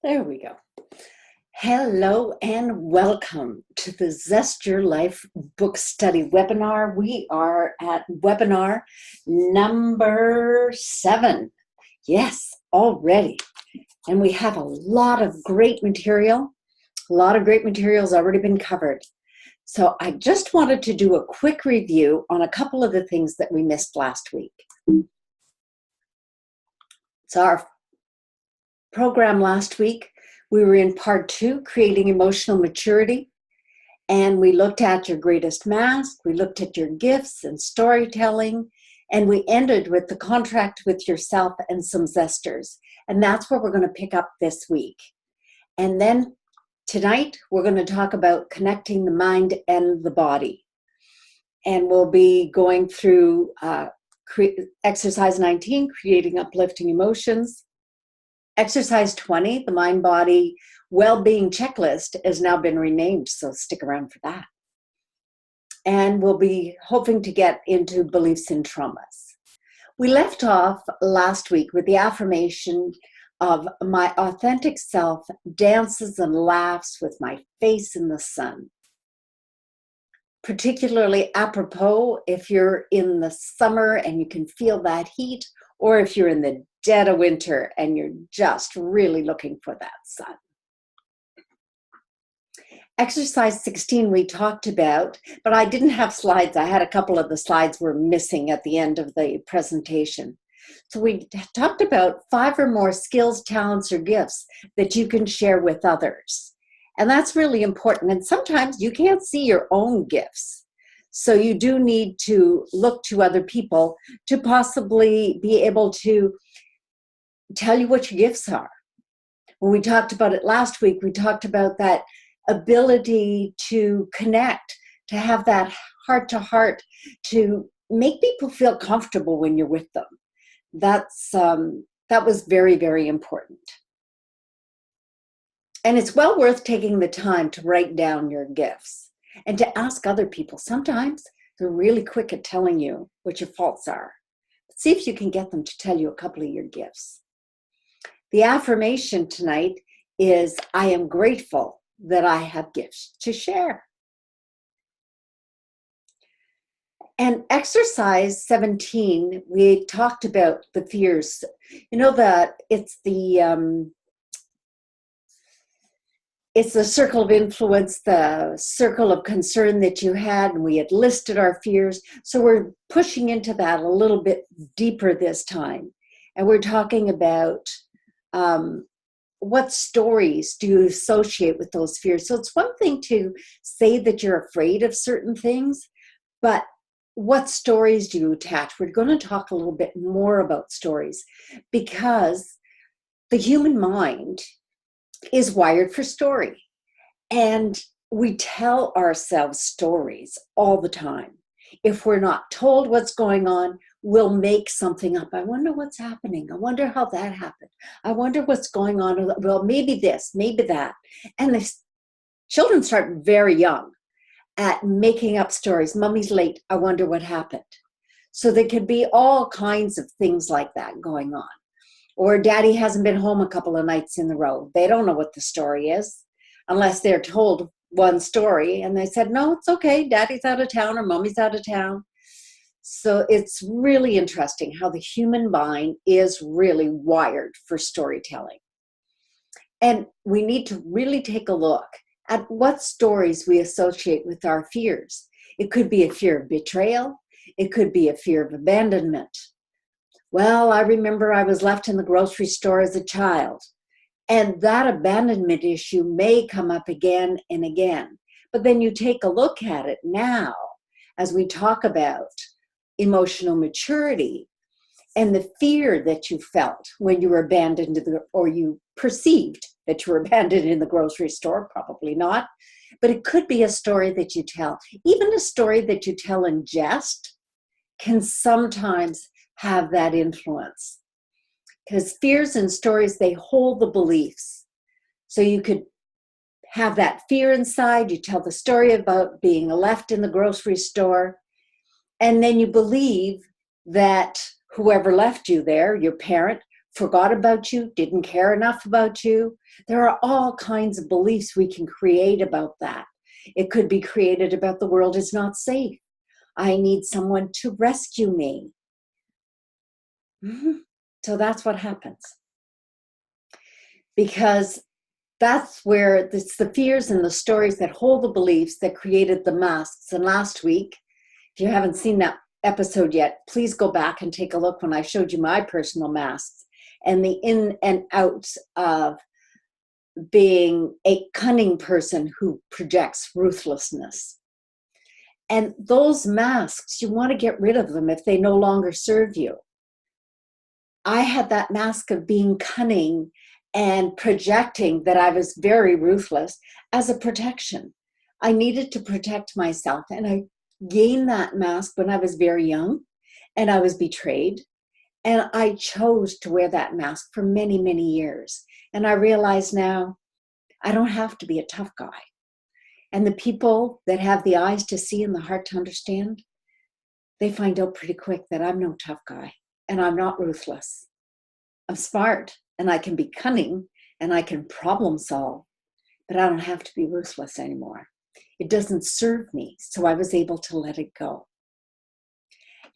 There we go. Hello and welcome to the Zest Your Life book study webinar. We are at webinar number 7. Yes, already. And we have a lot of great material. A lot of great material has already been covered. So I just wanted to do a quick review on a couple of the things that we missed last week. So our program last week, we were in part 2, creating emotional maturity, and we looked at your greatest mask, we looked at your gifts and storytelling, and we ended with the contract with yourself and some zesters. And that's where we're going to pick up this week. And then tonight, we're going to talk about connecting the mind and the body. And we'll be going through exercise 19, creating uplifting emotions. Exercise 20, the mind-body well-being checklist, has now been renamed, so stick around for that. And we'll be hoping to get into beliefs and traumas. We left off last week with the affirmation of my authentic self dances and laughs with my face in the sun. Particularly apropos if you're in the summer and you can feel that heat, or if you're in the dead of winter and you're just really looking for that sun. Exercise 16 we talked about, but I didn't have slides. I had a couple of the slides were missing at the end of the presentation. So we talked about 5 or more skills, talents, or gifts that you can share with others. And that's really important. And sometimes you can't see your own gifts. So you do need to look to other people to possibly be able to tell you what your gifts are. When we talked about it last week, we talked about that ability to connect, to have that heart-to-heart, to make people feel comfortable when you're with them. That was very, very important. And it's well worth taking the time to write down your gifts and to ask other people. Sometimes they're really quick at telling you what your faults are. See if you can get them to tell you a couple of your gifts. The affirmation tonight is, I am grateful that I have gifts to share. And exercise 17, we talked about the fears. You know that it's the circle of influence, the circle of concern that you had, and we had listed our fears. So we're pushing into that a little bit deeper this time. And we're talking about what stories do you associate with those fears? So it's one thing to say that you're afraid of certain things, but what stories do you attach? We're going to talk a little bit more about stories because the human mind is wired for story. And we tell ourselves stories all the time. If we're not told what's going on, we'll make something up. I wonder what's happening. I wonder how that happened. I wonder what's going on. Well, maybe this, maybe that. And the children start very young at making up stories. Mommy's late. I wonder what happened. So there could be all kinds of things like that going on. Or daddy hasn't been home a couple of nights in a row. They don't know what the story is unless they're told one story and they said, no, it's okay. Daddy's out of town or mommy's out of town. So it's really interesting how the human mind is really wired for storytelling. And we need to really take a look at what stories we associate with our fears. It could be a fear of betrayal. It could be a fear of abandonment. Well, I remember I was left in the grocery store as a child. And that abandonment issue may come up again and again. But then you take a look at it now as we talk about emotional maturity and the fear that you felt when you were abandoned or you perceived that you were abandoned in the grocery store, probably not. But it could be a story that you tell. Even a story that you tell in jest can sometimes have that influence. Because fears and stories, they hold the beliefs. So you could have that fear inside. You tell the story about being left in the grocery store. And then you believe that whoever left you there, your parent, forgot about you, didn't care enough about you. There are all kinds of beliefs we can create about that. It could be created about the world is not safe. I need someone to rescue me. So that's what happens. Because that's where it's the fears and the stories that hold the beliefs that created the masks. And last week, if you haven't seen that episode yet, please go back and take a look when I showed you my personal masks and the in and outs of being a cunning person who projects ruthlessness. And those masks, you want to get rid of them if they no longer serve you. I had that mask of being cunning and projecting that I was very ruthless as a protection. I needed to protect myself, and I gained that mask when I was very young, and I was betrayed, and I chose to wear that mask for many, many years. And I realize now I don't have to be a tough guy. And the people that have the eyes to see and the heart to understand, they find out pretty quick that I'm no tough guy, and I'm not ruthless. I'm smart, and I can be cunning, and I can problem solve, but I don't have to be ruthless anymore. It doesn't serve me, so I was able to let it go.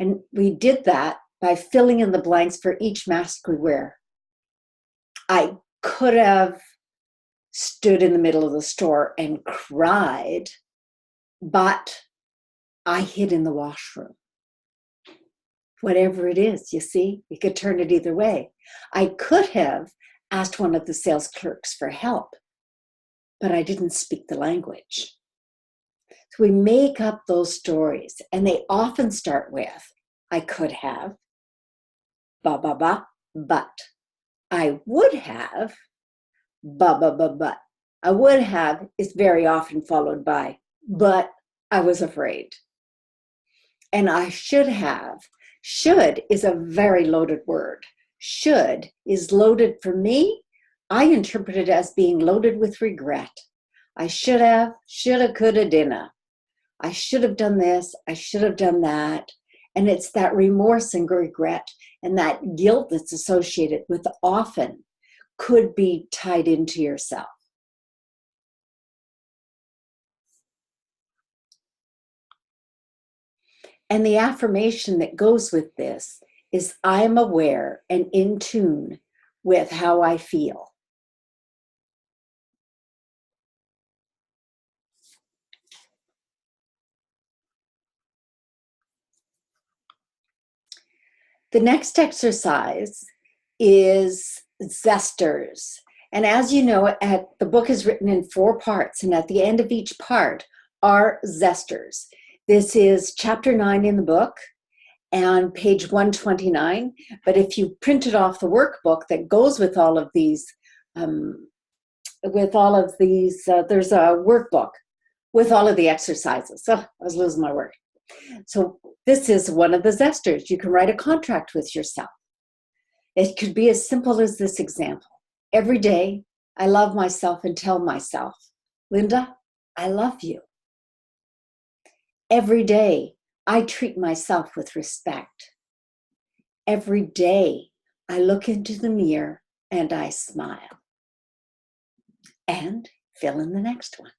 And we did that by filling in the blanks for each mask we wear. I could have stood in the middle of the store and cried, but I hid in the washroom. Whatever it is, you see, you could turn it either way. I could have asked one of the sales clerks for help, but I didn't speak the language. So we make up those stories, and they often start with, I could have, but. I would have, but. I would have is very often followed by, but I was afraid. And I should have. Should is a very loaded word. Should is loaded for me. I interpret it as being loaded with regret. I should have, shoulda, coulda, didn't. I should have done this. I should have done that. And it's that remorse and regret and that guilt that's associated with often could be tied into yourself. And the affirmation that goes with this is, I am aware and in tune with how I feel. The next exercise is ZESTERS. And as you know, the book is written in 4 parts, and at the end of each part are ZESTERS. This is chapter 9 in the book and page 129. But if you printed off the workbook that goes with all of these, there's a workbook with all of the exercises. Oh, I was losing my word. So this is one of the ZESTERS. You can write a contract with yourself. It could be as simple as this example. Every day, I love myself and tell myself, Linda, I love you. Every day, I treat myself with respect. Every day, I look into the mirror and I smile. And fill in the next one.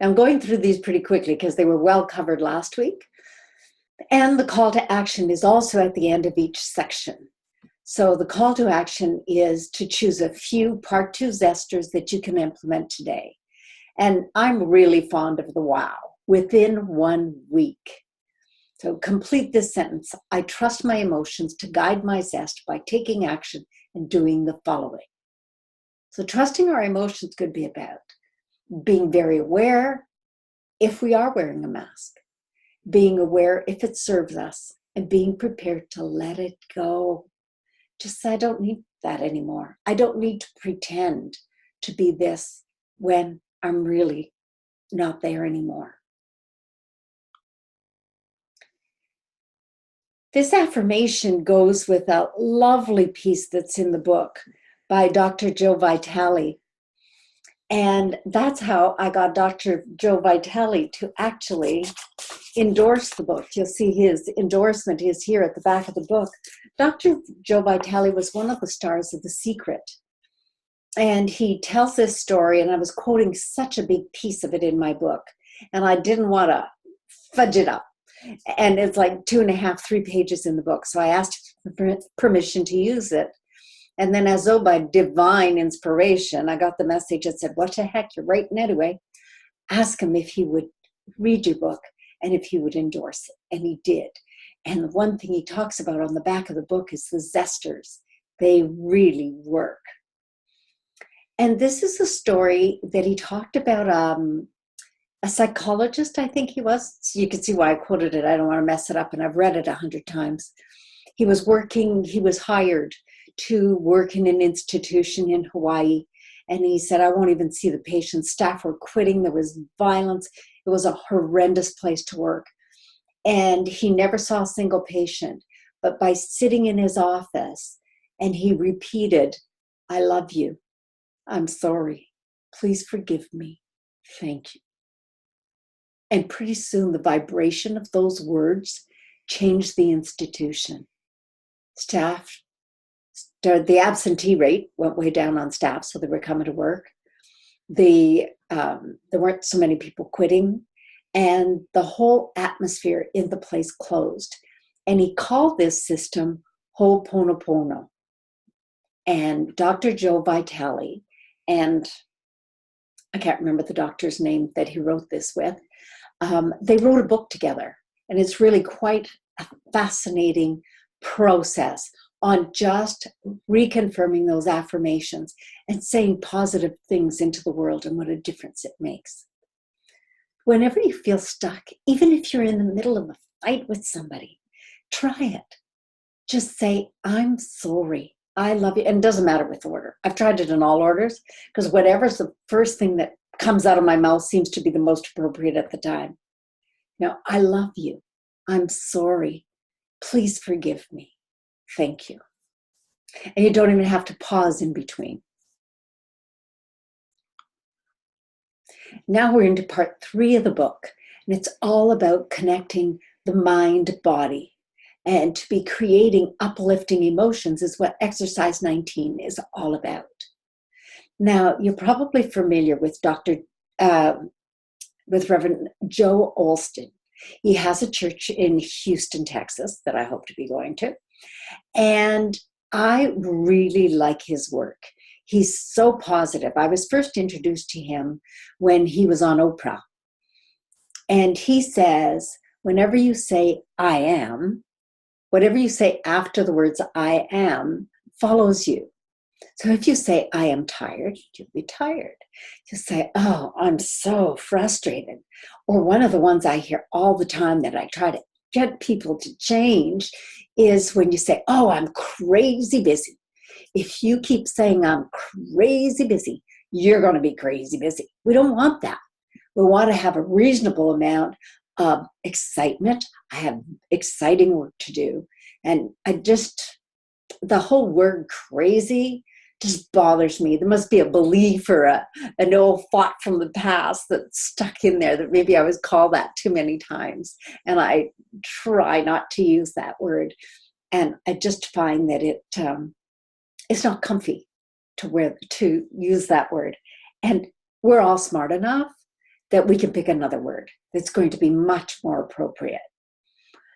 I'm going through these pretty quickly because they were well covered last week. And the call to action is also at the end of each section. So the call to action is to choose a few Part 2 ZESTERS that you can implement today. And I'm really fond of the wow, within 1 week. So complete this sentence. I trust my emotions to guide my zest by taking action and doing the following. So trusting our emotions could be about being very aware if we are wearing a mask, being aware if it serves us, and being prepared to let it go. Just say, I don't need that anymore. I don't need to pretend to be this when I'm really not there anymore. This affirmation goes with a lovely piece that's in the book by Dr. Joe Vitale. And that's how I got Dr. Joe Vitale to actually endorse the book. You'll see his endorsement is here at the back of the book. Dr. Joe Vitale was one of the stars of The Secret. And he tells this story, and I was quoting such a big piece of it in my book, and I didn't want to fudge it up. And it's like 2.5, 3 pages in the book. So I asked for permission to use it. And then as though by divine inspiration, I got the message that said, what the heck, you're writing anyway. Ask him if he would read your book and if he would endorse it. And he did. And the one thing he talks about on the back of the book is the ZESTERS. They really work. And this is a story that he talked about a psychologist, I think he was. So you can see why I quoted it. I don't want to mess it up. And I've read it 100 times. He was hired to work in an institution in Hawaii. And he said, I won't even see the patients. Staff were quitting. There was violence. It was a horrendous place to work. And he never saw a single patient. But by sitting in his office, and he repeated, I love you. I'm sorry. Please forgive me. Thank you. And pretty soon the vibration of those words changed the institution. Staff, the absentee rate went way down on staff, so they were coming to work. There weren't so many people quitting, and the whole atmosphere in the place closed. And he called this system Ho'oponopono. And Dr. Joe Vitale, and I can't remember the doctor's name that he wrote this with, they wrote a book together. And it's really quite a fascinating process on just reconfirming those affirmations and saying positive things into the world and what a difference it makes. Whenever you feel stuck, even if you're in the middle of a fight with somebody, try it. Just say, I'm sorry. I love you. And it doesn't matter with order. I've tried it in all orders because whatever's the first thing that comes out of my mouth seems to be the most appropriate at the time. Now, I love you. I'm sorry. Please forgive me. Thank you. And you don't even have to pause in between. Now we're into part 3 of the book, and it's all about connecting the mind-body. And to be creating uplifting emotions is what exercise 19 is all about. Now, you're probably familiar with Reverend Joe Olston. He has a church in Houston, Texas, that I hope to be going to. And I really like his work. He's so positive. I was first introduced to him when he was on Oprah. And he says, whenever you say, I am, whatever you say after the words I am follows you. So if you say, I am tired, you'll be tired. You say, oh, I'm so frustrated. Or one of the ones I hear all the time that I try to get people to change is when you say, oh, I'm crazy busy. If you keep saying I'm crazy busy, you're going to be crazy busy. We don't want that. We want to have a reasonable amount of excitement. I have exciting work to do. And the whole word crazy just bothers me. There must be a belief or an old thought from the past that's stuck in there that maybe I was called that too many times. And I try not to use that word. And I just find that it's not comfy to use that word. And we're all smart enough that we can pick another word that's going to be much more appropriate.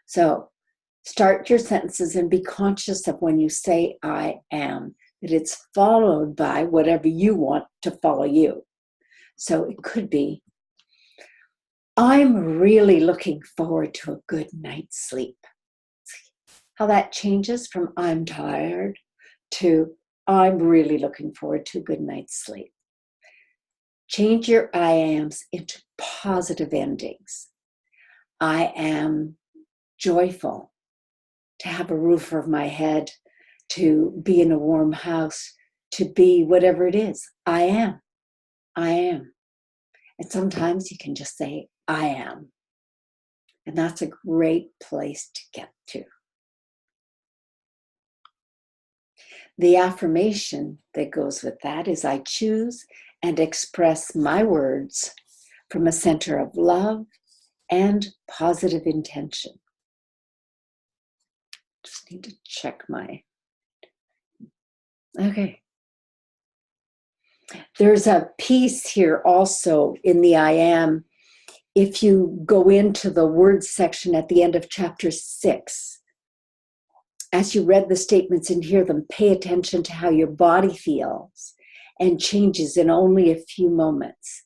So start your sentences and be conscious of when you say I am, that it's followed by whatever you want to follow you. So it could be, I'm really looking forward to a good night's sleep. How that changes from I'm tired to I'm really looking forward to a good night's sleep. Change your I ams into positive endings. I am joyful to have a roof over my head, to be in a warm house, to be whatever it is. I am. I am. And sometimes you can just say, I am. And that's a great place to get to. The affirmation that goes with that is I choose and express my words from a center of love and positive intention. Just need to check my, okay. There's a piece here also in the I am. If you go into the words section at the end of chapter 6, as you read the statements and hear them, pay attention to how your body feels and changes in only a few moments.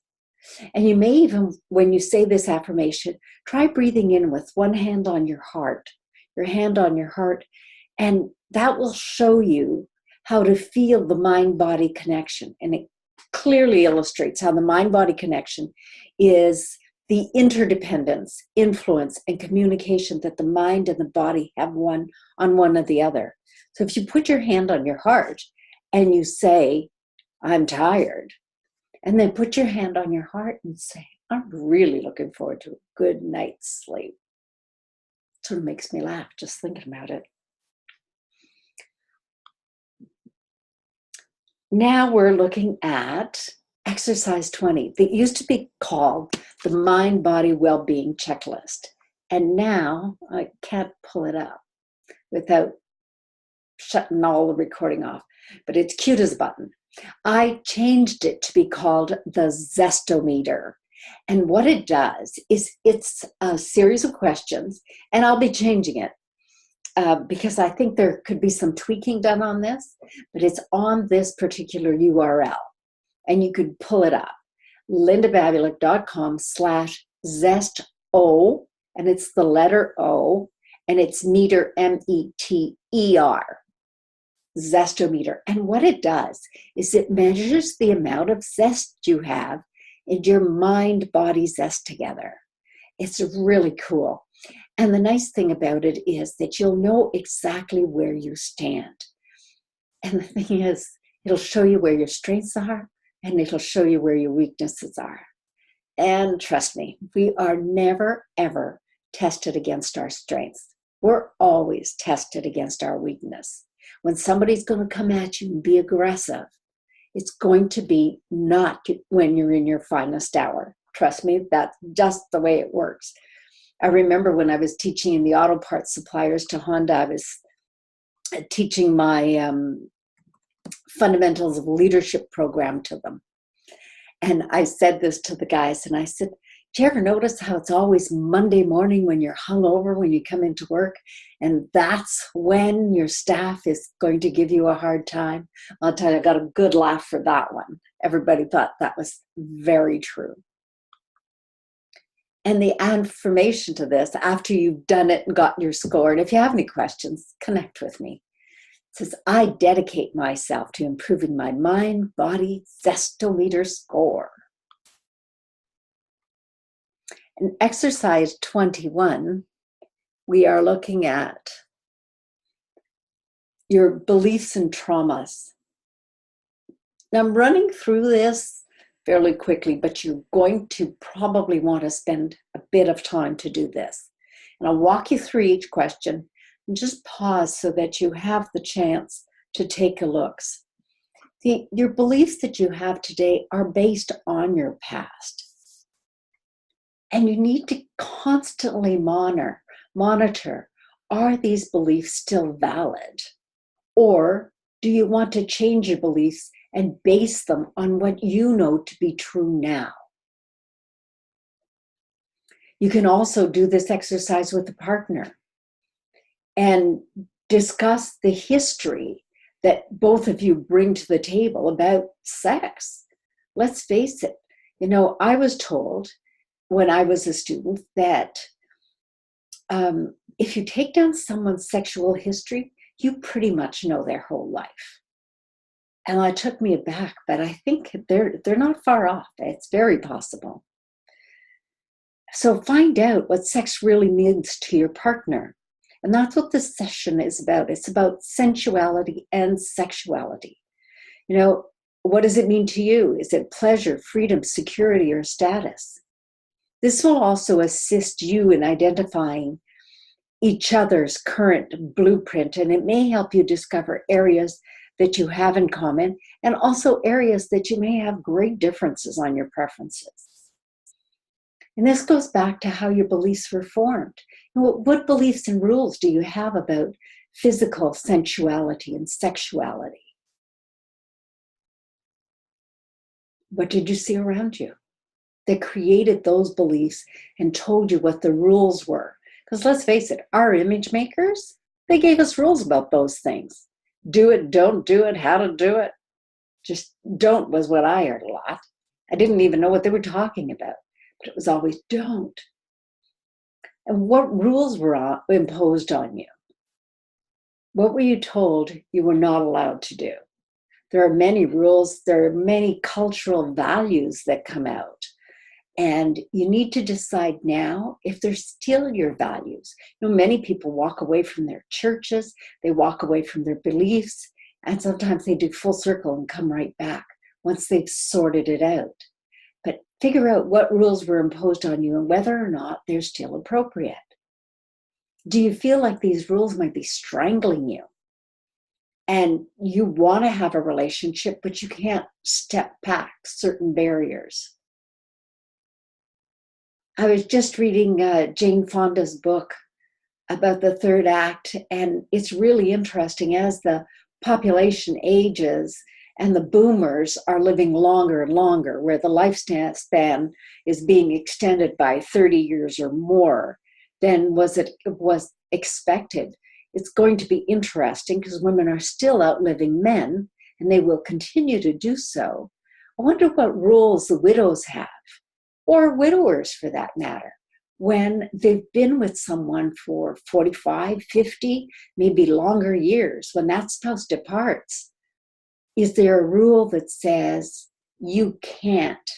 And you may even, when you say this affirmation, try breathing in with one hand on your heart, and that will show you how to feel the mind-body connection. And it clearly illustrates how the mind-body connection is the interdependence, influence, and communication that the mind and the body have one on one or the other. So if you put your hand on your heart and you say, I'm tired, and then put your hand on your heart and say, I'm really looking forward to a good night's sleep. It sort of makes me laugh just thinking about it. Now we're looking at exercise 20 that used to be called the Mind-Body Wellbeing Checklist. And now I can't pull it up without shutting all the recording off, but it's cute as a button. I changed it to be called the Zestometer. And what it does is it's a series of questions, and I'll be changing it because I think there could be some tweaking done on this, but it's on this particular URL. And you could pull it up, lindababulik.com/ZESTO, and it's the letter O, and it's meter, METER, Zestometer. And what it does is it measures the amount of zest you have in your mind-body zest together. It's really cool. And the nice thing about it is that you'll know exactly where you stand. And the thing is, it'll show you where your strengths are, and it'll show you where your weaknesses are. And trust me, we are never, ever tested against our strengths. We're always tested against our weakness. When somebody's going to come at you and be aggressive, it's going to be not when you're in your finest hour. Trust me, that's just the way it works. I remember when I was teaching in the auto parts suppliers to Honda, I was teaching my fundamentals of leadership program to them. And I said this to the guys, and I said, do you ever notice how it's always Monday morning when you're hungover when you come into work? And that's when your staff is going to give you a hard time. I'll tell you, I got a good laugh for that one. Everybody thought that was very true. And the affirmation to this, after you've done it and gotten your score, and if you have any questions, connect with me. It says, I dedicate myself to improving my mind, body, zestometer score. In exercise 21, we are looking at your beliefs and traumas. Now, I'm running through this fairly quickly, but you're going to probably want to spend a bit of time to do this. And I'll walk you through each question and just pause so that you have the chance to take a look. Your beliefs that you have today are based on your past. And you need to constantly monitor, are these beliefs still valid? Or do you want to change your beliefs and base them on what you know to be true now? You can also do this exercise with a partner and discuss the history that both of you bring to the table about sex. Let's face it, I was told when I was a student that if you take down someone's sexual history, you pretty much know their whole life. And that took me aback, but I think they're not far off. It's very possible. So find out what sex really means to your partner. And that's what this session is about. It's about sensuality and sexuality. What does it mean to you? Is it pleasure, freedom, security, or status? This will also assist you in identifying each other's current blueprint, and it may help you discover areas that you have in common, and also areas that you may have great differences on your preferences. And this goes back to how your beliefs were formed. And what beliefs and rules do you have about physical sensuality and sexuality? What did you see around you that created those beliefs and told you what the rules were? Because let's face it, our image makers, they gave us rules about those things. Do it, don't do it, how to do it. Just don't was what I heard a lot. I didn't even know what they were talking about, but it was always don't. And what rules were imposed on you? What were you told you were not allowed to do? There are many rules, there are many cultural values that come out. And you need to decide now if they're still your values. You know, many people walk away from their churches, they walk away from their beliefs, and sometimes they do full circle and come right back once they've sorted it out. But figure out what rules were imposed on you and whether or not they're still appropriate. Do you feel like these rules might be strangling you? And you want to have a relationship, but you can't step back certain barriers. I was just reading Jane Fonda's book about the third act, and it's really interesting as the population ages and the boomers are living longer and longer, where the lifespan is being extended by 30 years or more than was expected. It's going to be interesting because women are still outliving men, and they will continue to do so. I wonder what rules the widows have, or widowers for that matter, when they've been with someone for 45, 50, maybe longer years, when that spouse departs. Is there a rule that says you can't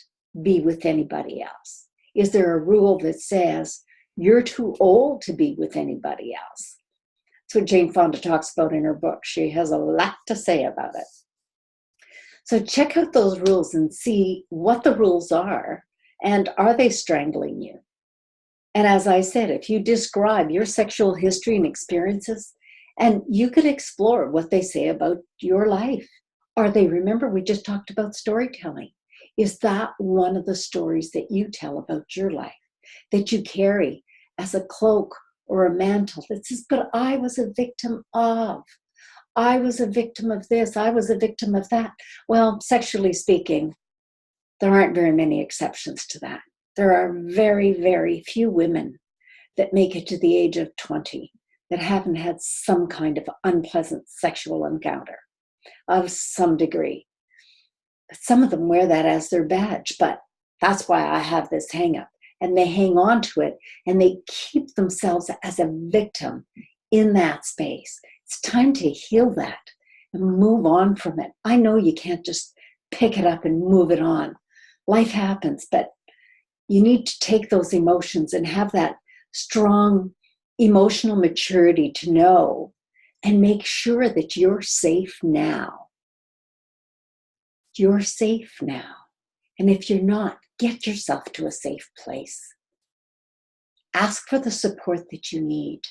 be with anybody else? Is there a rule that says you're too old to be with anybody else? That's what Jane Fonda talks about in her book. She has a lot to say about it. So check out those rules and see what the rules are, and are they strangling you? And as I said, if you describe your sexual history and experiences, and you could explore what they say about your life. Are they, remember we just talked about storytelling. Is that one of the stories that you tell about your life, that you carry as a cloak or a mantle that says, but I was a victim of, I was a victim of this, I was a victim of that. Well, sexually speaking, there aren't very many exceptions to that. There are very, very few women that make it to the age of 20 that haven't had some kind of unpleasant sexual encounter of some degree. Some of them wear that as their badge, but that's why I have this hang up. And they hang on to it and they keep themselves as a victim in that space. It's time to heal that and move on from it. I know you can't just pick it up and move it on. Life happens, but you need to take those emotions and have that strong emotional maturity to know and make sure that you're safe now. You're safe now. And if you're not, get yourself to a safe place. Ask for the support that you need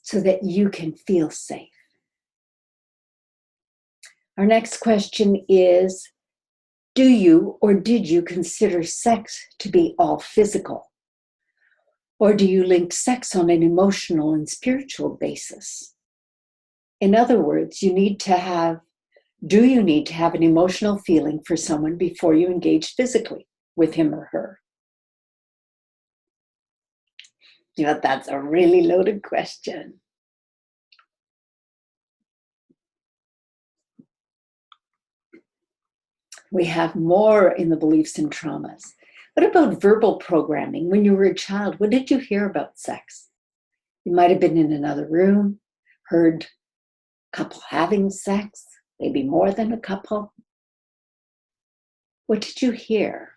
so that you can feel safe. Our next question is, do you or did you consider sex to be all physical? Or do you link sex on an emotional and spiritual basis? In other words, do you need to have an emotional feeling for someone before you engage physically with him or her? You know, that's a really loaded question. We have more in the beliefs and traumas. What about verbal programming? When you were a child, what did you hear about sex? You might have been in another room, heard a couple having sex, maybe more than a couple. What did you hear?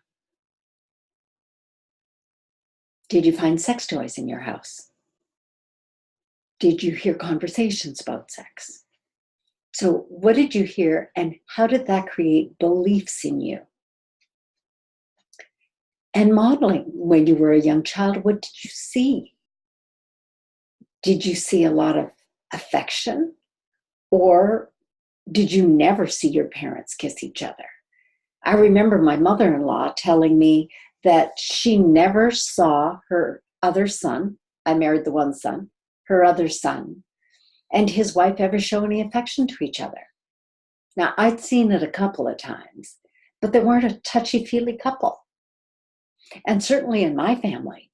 Did you find sex toys in your house? Did you hear conversations about sex? So what did you hear and how did that create beliefs in you? And modeling, when you were a young child, what did you see? Did you see a lot of affection? Or Did you never see your parents kiss each other? I remember my mother-in-law telling me that she never saw her other son, I married the one son, her other son, and his wife ever show any affection to each other. Now, I'd seen it a couple of times, but they weren't a touchy-feely couple. And certainly in my family,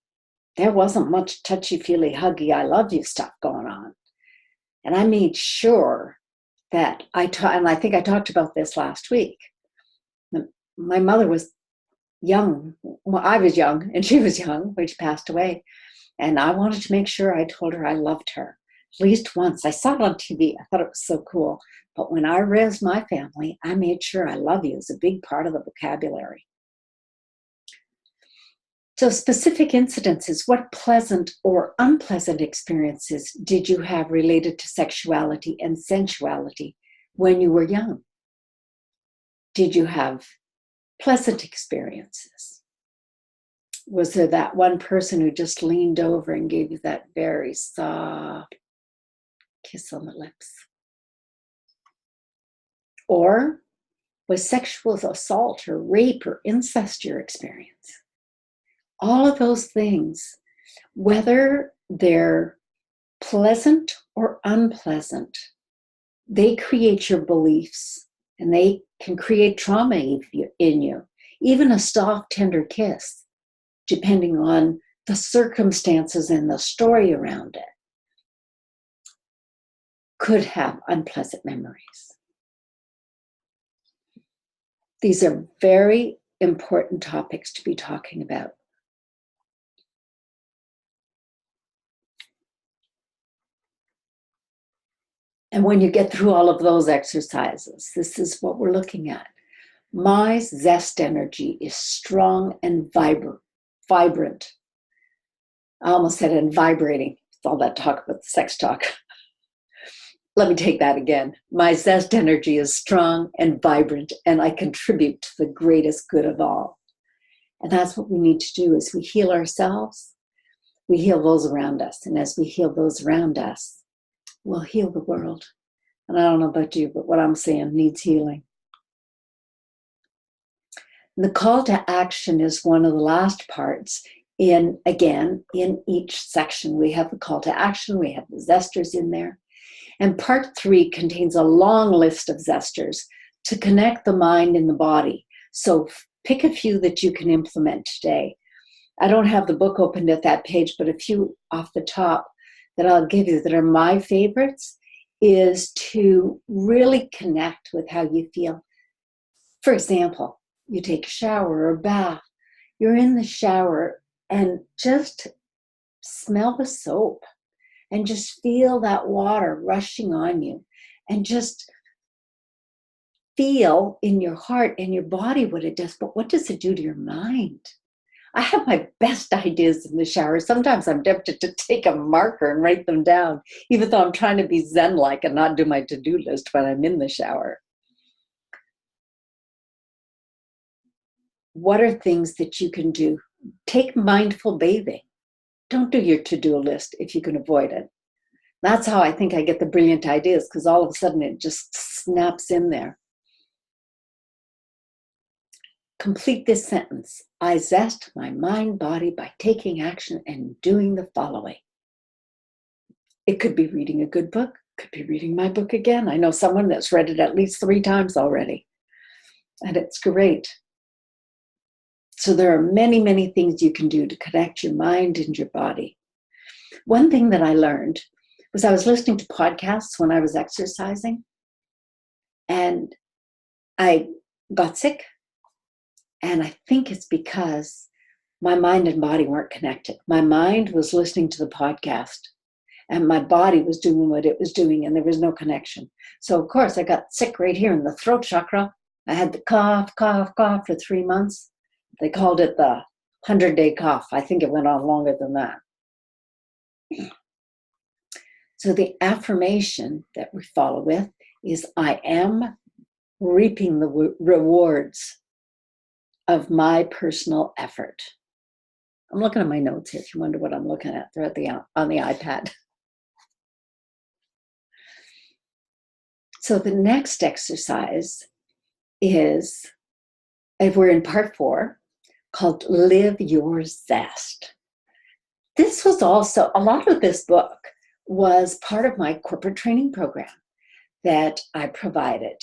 there wasn't much touchy-feely, huggy, I love you stuff going on. And I made sure that and I think I talked about this last week. My mother was young. Well, I was young and she was young when she passed away. And I wanted to make sure I told her I loved her. At least once. I saw it on TV. I thought it was so cool. But when I raised my family, I made sure I love you is a big part of the vocabulary. So specific incidences, what pleasant or unpleasant experiences did you have related to sexuality and sensuality when you were young? Did you have pleasant experiences? Was there that one person who just leaned over and gave you that very soft kiss on the lips? Or was sexual assault or rape or incest your experience? All of those things, whether they're pleasant or unpleasant, they create your beliefs and they can create trauma in you. Even a soft, tender kiss, depending on the circumstances and the story around it, could have unpleasant memories. These are very important topics to be talking about. And when you get through all of those exercises, this is what we're looking at. My zest energy is strong and vibrant. I almost said and vibrating. It's all that talk about sex talk. Let me take that again. My zest energy is strong and vibrant, and I contribute to the greatest good of all. And that's what we need to do. As we heal ourselves, we heal those around us. And as we heal those around us, we'll heal the world. And I don't know about you, but what I'm saying needs healing. And the call to action is one of the last parts. In each section, we have the call to action. We have the zesters in there. And part 3 contains a long list of zesters to connect the mind and the body. So pick a few that you can implement today. I don't have the book opened at that page, but a few off the top that I'll give you that are my favorites is to really connect with how you feel. For example, you take a shower or a bath. You're in the shower and just smell the soap and just feel that water rushing on you and just feel in your heart and your body what it does. But what does it do to your mind? I have my best ideas in the shower. Sometimes I'm tempted to take a marker and write them down, even though I'm trying to be Zen-like and not do my to-do list when I'm in the shower. What are things that you can do? Take mindful bathing. Don't do your to-do list if you can avoid it. That's how I think I get the brilliant ideas, because all of a sudden it just snaps in there. Complete this sentence. I zest my mind, body by taking action and doing the following. It could be reading a good book, could be reading my book again. I know someone that's read it at least 3 times already, and it's great. So there are many, many things you can do to connect your mind and your body. One thing that I learned was I was listening to podcasts when I was exercising, and I got sick. And I think it's because my mind and body weren't connected. My mind was listening to the podcast, and my body was doing what it was doing, and there was no connection. So, of course, I got sick right here in the throat chakra. I had the cough for 3 months. They called it the 100-day cough. I think it went on longer than that. So the affirmation that we follow with is, I am reaping the rewards of my personal effort. I'm looking at my notes here if you wonder what I'm looking at. They're on the iPad. So the next exercise is, if we're in part 4, called Live Your Zest. This was also, a lot of this book was part of my corporate training program that I provided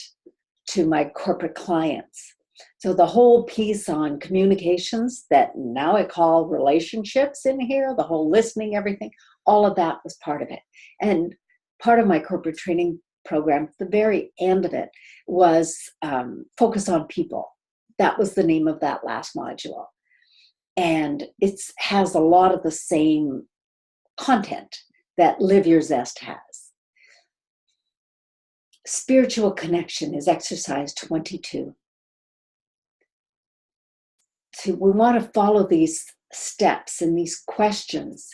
to my corporate clients. So the whole piece on communications that now I call relationships in here, the whole listening, everything, all of that was part of it. And part of my corporate training program, the very end of it, was focus on people. That was the name of that last module. And it has a lot of the same content that Live Your Zest has. Spiritual connection is exercise 22. So we want to follow these steps and these questions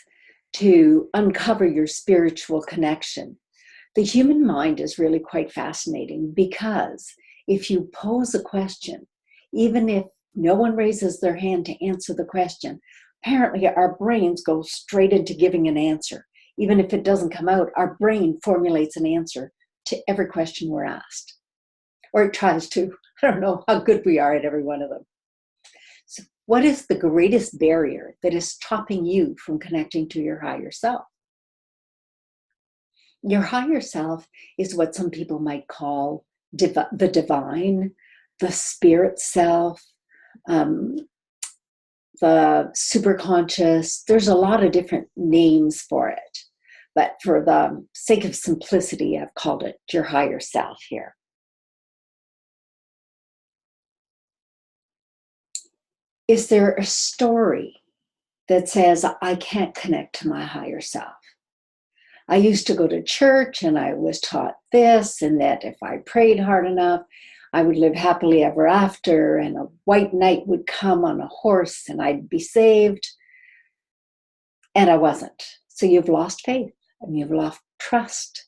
to uncover your spiritual connection. The human mind is really quite fascinating, because if you pose a question, even if no one raises their hand to answer the question, apparently our brains go straight into giving an answer. Even if it doesn't come out, our brain formulates an answer to every question we're asked. Or it tries to. I don't know how good we are at every one of them. So what is the greatest barrier that is stopping you from connecting to your higher self? Your higher self is what some people might call the divine, the spirit self, the superconscious. There's a lot of different names for it, but for the sake of simplicity, I've called it your higher self here. Is there a story that says I can't connect to my higher self? I used to go to church and I was taught this and that if I prayed hard enough, I would live happily ever after, and a white knight would come on a horse and I'd be saved. And I wasn't. So you've lost faith and you've lost trust.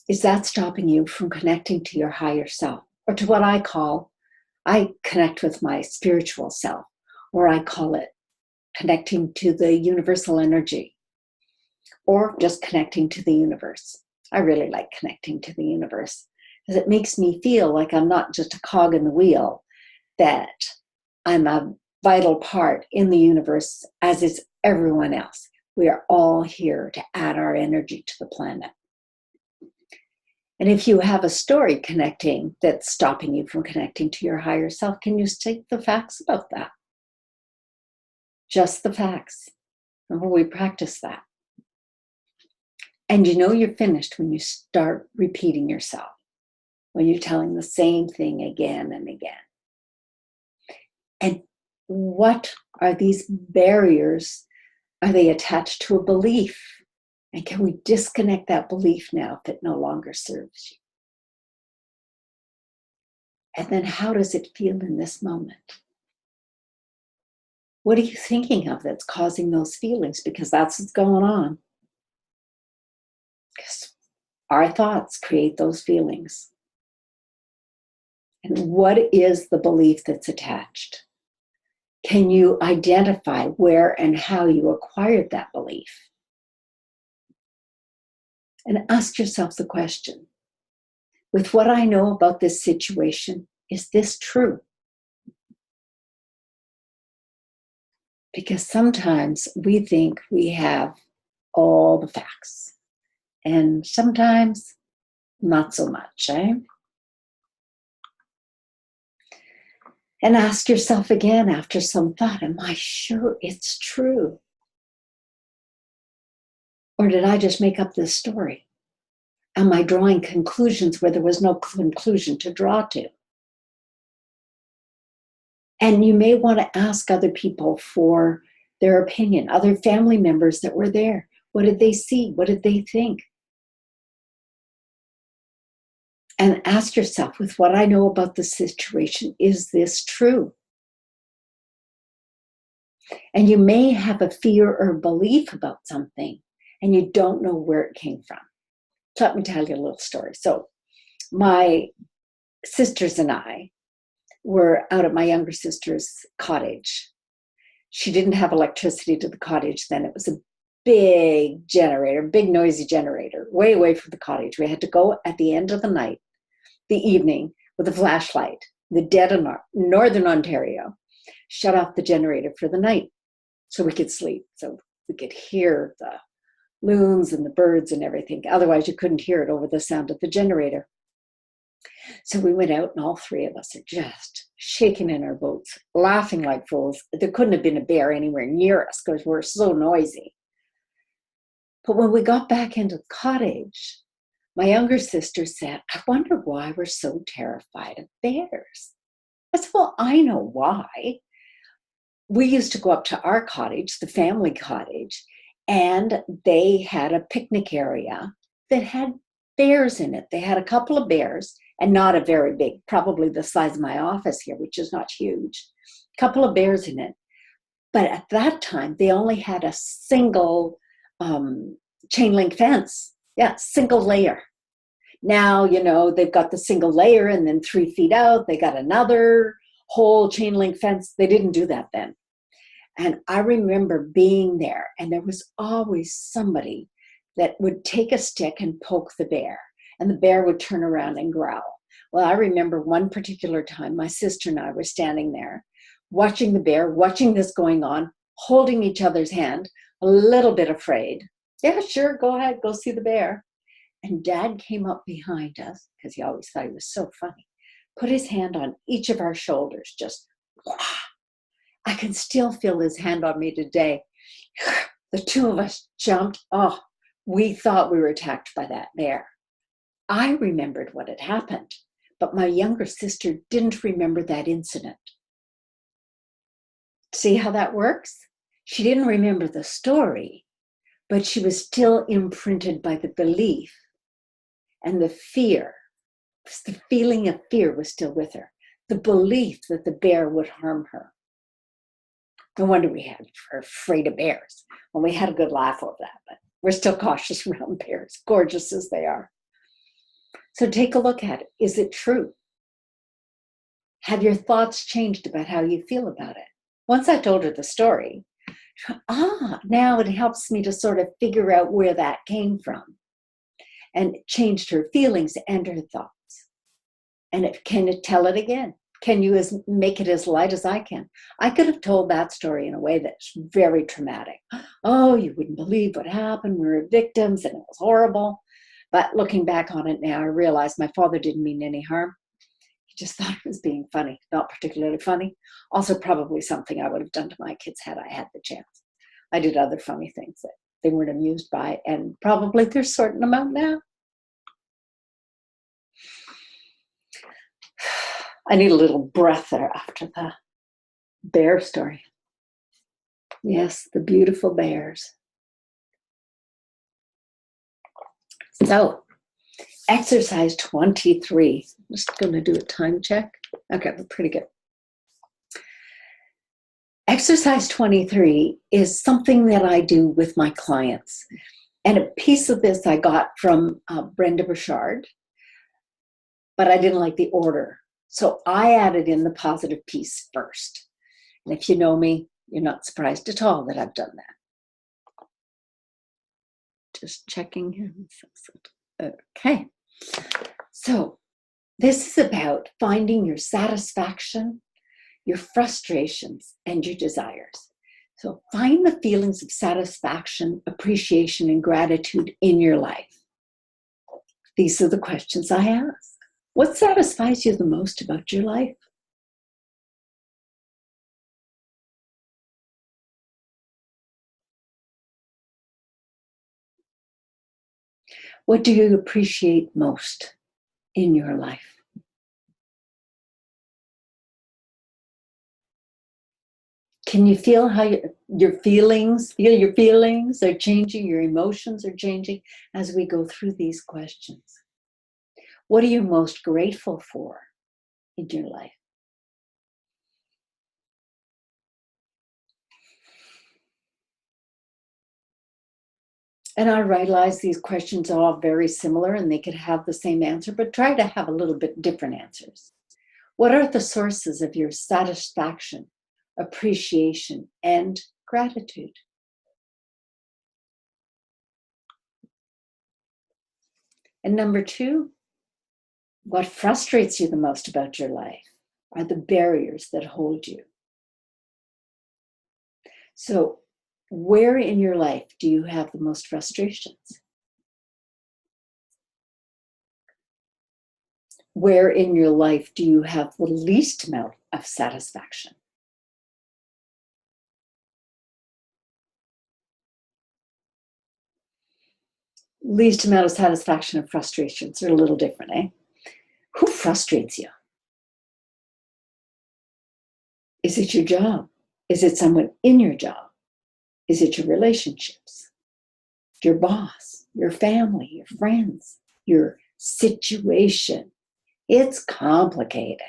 Is that stopping you from connecting to your higher self, or to what I connect with my spiritual self, or I call it connecting to the universal energy, or just connecting to the universe? I really like connecting to the universe, because it makes me feel like I'm not just a cog in the wheel, that I'm a vital part in the universe, as is everyone else. We are all here to add our energy to the planet. And if you have a story connecting that's stopping you from connecting to your higher self, can you state the facts about that? Just the facts. Remember, we practice that. And you know you're finished when you start repeating yourself, when you're telling the same thing again and again. And what are these barriers? Are they attached to a belief? And can we disconnect that belief now if it no longer serves you? And then how does it feel in this moment? What are you thinking of that's causing those feelings? Because that's what's going on. Because our thoughts create those feelings. And what is the belief that's attached? Can you identify where and how you acquired that belief? And ask yourself the question, with what I know about this situation, is this true? Because sometimes we think we have all the facts, and sometimes not so much, eh? And ask yourself again after some thought, am I sure it's true? Or did I just make up this story? Am I drawing conclusions where there was no conclusion to draw to? And you may want to ask other people for their opinion, other family members that were there. What did they see? What did they think? And ask yourself, with what I know about the situation, is this true? And you may have a fear or belief about something, and you don't know where it came from. So let me tell you a little story. So my sisters and I were out at my younger sister's cottage. She didn't have electricity to the cottage then. It was a big generator, big noisy generator, way away from the cottage. We had to go at the end of the night, the evening, with a flashlight, the dead of northern Ontario, shut off the generator for the night so we could sleep, so we could hear the loons and the birds and everything. Otherwise, you couldn't hear it over the sound of the generator. So we went out, and all three of us are just shaking in our boots, laughing like fools. There couldn't have been a bear anywhere near us because we're so noisy. But when we got back into the cottage, my younger sister said, I wonder why we're so terrified of bears. I said, well, I know why. We used to go up to our cottage, the family cottage, and they had a picnic area that had bears in it. They had a couple of bears, and not a very big, probably the size of my office here, which is not huge, a couple of bears in it. But at that time, they only had a single chain link fence. Yeah, single layer. Now, you know, they've got the single layer, and then 3 feet out, they got another whole chain link fence. They didn't do that then. And I remember being there, and there was always somebody that would take a stick and poke the bear, and the bear would turn around and growl. Well, I remember one particular time, my sister and I were standing there, watching the bear, watching this going on, holding each other's hand, a little bit afraid. Yeah, sure, go ahead, go see the bear. And Dad came up behind us, because he always thought he was so funny, put his hand on each of our shoulders, just, wah. I can still feel his hand on me today. The two of us jumped. Oh, we thought we were attacked by that bear. I remembered what had happened, but my younger sister didn't remember that incident. See how that works? She didn't remember the story, but she was still imprinted by the belief, and the fear, the feeling of fear was still with her, the belief that the bear would harm her. No wonder we were afraid of bears. Well, we had a good laugh over that, but we're still cautious around bears, gorgeous as they are. So take a look at it. Is it true? Have your thoughts changed about how you feel about it? Once I told her the story, now it helps me to sort of figure out where that came from, and it changed her feelings and her thoughts. And can it tell it again? Can you make it as light as I can? I could have told that story in a way that's very traumatic. Oh, you wouldn't believe what happened. We were victims and it was horrible. But looking back on it now, I realize my father didn't mean any harm. He just thought it was being funny, not particularly funny. Also, probably something I would have done to my kids had I had the chance. I did other funny things that they weren't amused by, and probably they're sorting them out now. I need a little breath there after the bear story. Yes, the beautiful bears. So, exercise 23. I'm just going to do a time check. Okay, we're pretty good. Exercise 23 is something that I do with my clients. And a piece of this I got from Brenda Burchard, but I didn't like the order. So I added in the positive piece first. And if you know me, you're not surprised at all that I've done that. Just checking here. Okay. So this is about finding your satisfaction, your frustrations, and your desires. So find the feelings of satisfaction, appreciation, and gratitude in your life. These are the questions I ask. What satisfies you the most about your life? What do you appreciate most in your life? Can you feel how your feelings are changing, your emotions are changing as we go through these questions? What are you most grateful for in your life? And I realize these questions are all very similar and they could have the same answer, but try to have a little bit different answers. What are the sources of your satisfaction, appreciation, and gratitude? And number two, what frustrates you the most about your life are the barriers that hold you. So, where in your life do you have the most frustrations? Where in your life do you have the least amount of satisfaction? Least amount of satisfaction and frustrations are a little different, eh? Who frustrates you? Is it your job? Is it someone in your job? Is it your relationships? Your boss, your family, your friends, your situation? It's complicated.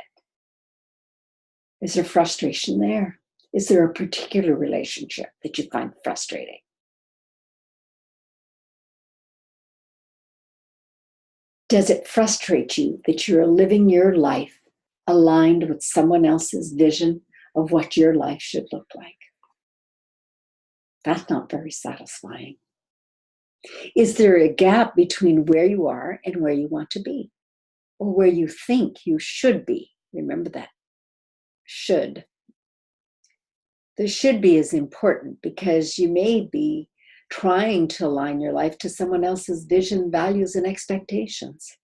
Is there frustration there? Is there a particular relationship that you find frustrating? Does it frustrate you that you're living your life aligned with someone else's vision of what your life should look like? That's not very satisfying. Is there a gap between where you are and where you want to be, or where you think you should be? Remember that. Should. The should be is important because you may be trying to align your life to someone else's vision, values, and expectations.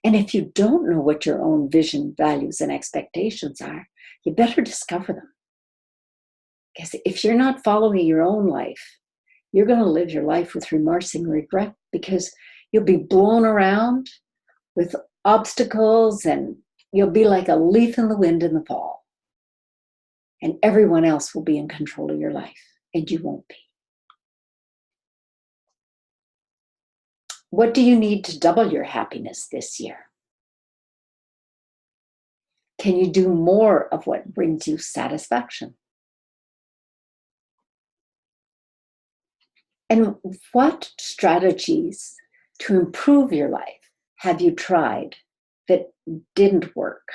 And if you don't know what your own vision, values, and expectations are, you better discover them. Because if you're not following your own life, you're going to live your life with remorse and regret because you'll be blown around with obstacles and you'll be like a leaf in the wind in the fall. And everyone else will be in control of your life and you won't be. What do you need to double your happiness this year? Can you do more of what brings you satisfaction? And what strategies to improve your life have you tried that didn't work?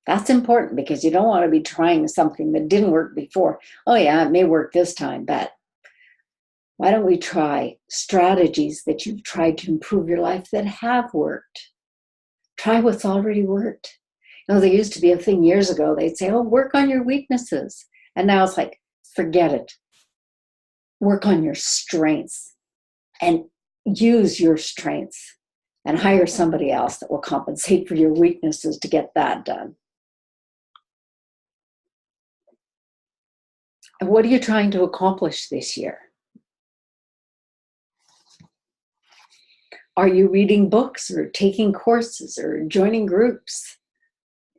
That's important because you don't want to be trying something that didn't work before. Oh yeah, it may work this time, but why don't we try strategies that you've tried to improve your life that have worked? Try what's already worked. You know, there used to be a thing years ago, they'd say, oh, work on your weaknesses. And now it's like, forget it. Work on your strengths and use your strengths and hire somebody else that will compensate for your weaknesses to get that done. And what are you trying to accomplish this year? Are you reading books or taking courses or joining groups?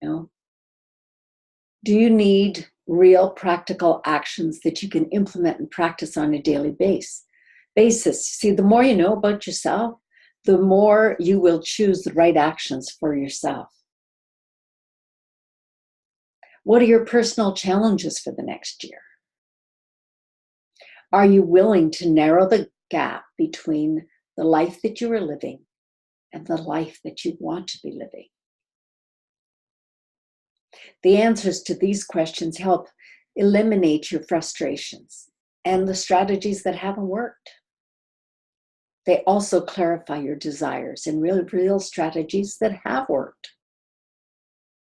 You know, do you need real practical actions that you can implement and practice on a daily basis? See, the more you know about yourself, the more you will choose the right actions for yourself. What are your personal challenges for the next year? Are you willing to narrow the gap between the life that you are living and the life that you want to be living? The answers to these questions help eliminate your frustrations and the strategies that haven't worked. They also clarify your desires and real strategies that have worked.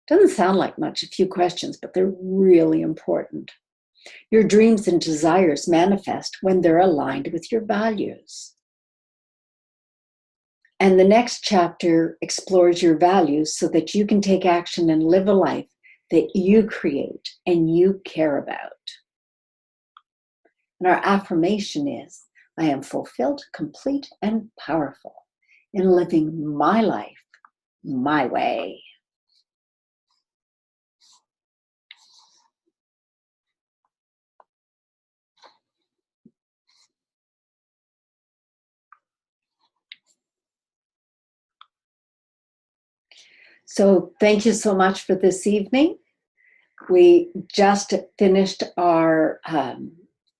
Doesn't sound like much, a few questions, but they're really important. Your dreams and desires manifest when they're aligned with your values. And the next chapter explores your values so that you can take action and live a life that you create and you care about. And our affirmation is, I am fulfilled, complete, and powerful in living my life my way. So thank you so much for this evening. We just finished our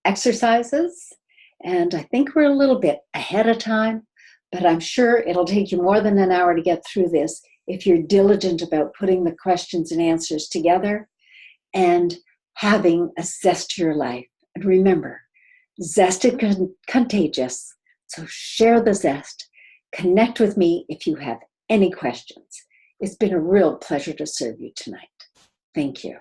exercises, and I think we're a little bit ahead of time, but I'm sure it'll take you more than an hour to get through this if you're diligent about putting the questions and answers together and having a zest to your life. And remember, zest is contagious, So share the zest. Connect with me if you have any questions. It's been a real pleasure to serve you tonight. Thank you.